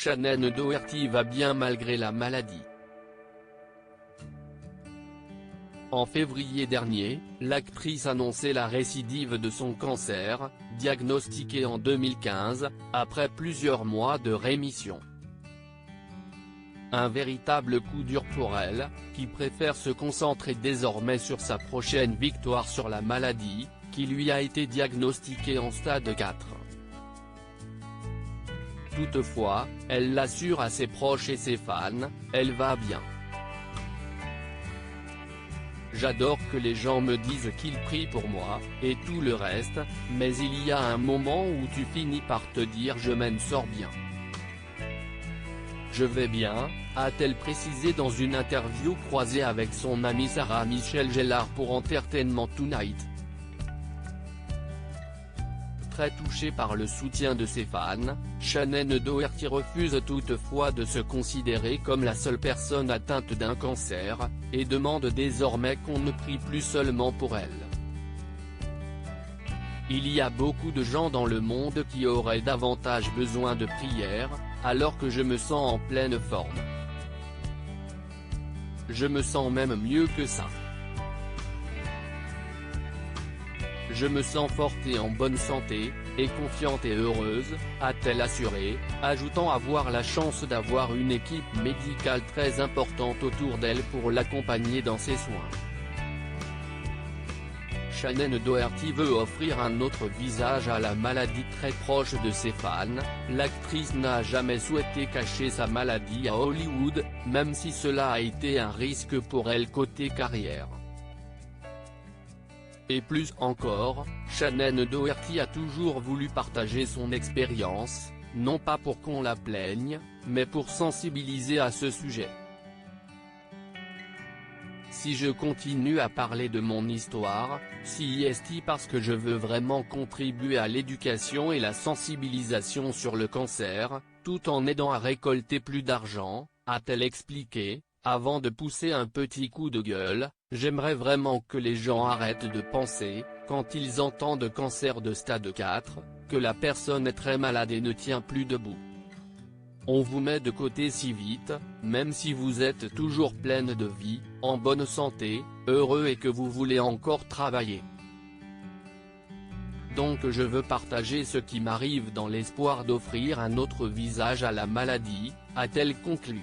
Shannon Doherty va bien malgré la maladie. En février dernier, l'actrice annonçait la récidive de son cancer, diagnostiqué en 2015, après plusieurs mois de rémission. Un véritable coup dur pour elle, qui préfère se concentrer désormais sur sa prochaine victoire sur la maladie, qui lui a été diagnostiquée en stade 4. Toutefois, elle l'assure à ses proches et ses fans, elle va bien. J'adore que les gens me disent qu'ils prient pour moi, et tout le reste, mais il y a un moment où tu finis par te dire je m'en sors bien. Je vais bien, a-t-elle précisé dans une interview croisée avec son amie Sarah Michelle Gellar pour Entertainment Tonight. Très touchée par le soutien de ses fans, Shannon Doherty refuse toutefois de se considérer comme la seule personne atteinte d'un cancer, et demande désormais qu'on ne prie plus seulement pour elle. Il y a beaucoup de gens dans le monde qui auraient davantage besoin de prières, alors que je me sens en pleine forme. Je me sens même mieux que ça. Je me sens forte et en bonne santé, et confiante et heureuse, a-t-elle assuré, ajoutant avoir la chance d'avoir une équipe médicale très importante autour d'elle pour l'accompagner dans ses soins. Shannon Doherty veut offrir un autre visage à la maladie très proche de ses fans. L'actrice n'a jamais souhaité cacher sa maladie à Hollywood, même si cela a été un risque pour elle côté carrière. Et plus encore, Shannon Doherty a toujours voulu partager son expérience, non pas pour qu'on la plaigne, mais pour sensibiliser à ce sujet. Si je continue à parler de mon histoire, c'est parce que je veux vraiment contribuer à l'éducation et la sensibilisation sur le cancer, tout en aidant à récolter plus d'argent, a-t-elle expliqué, avant de pousser un petit coup de gueule. J'aimerais vraiment que les gens arrêtent de penser, quand ils entendent cancer de stade 4, que la personne est très malade et ne tient plus debout. On vous met de côté si vite, même si vous êtes toujours pleine de vie, en bonne santé, heureux et que vous voulez encore travailler. Donc je veux partager ce qui m'arrive dans l'espoir d'offrir un autre visage à la maladie, a-t-elle conclu.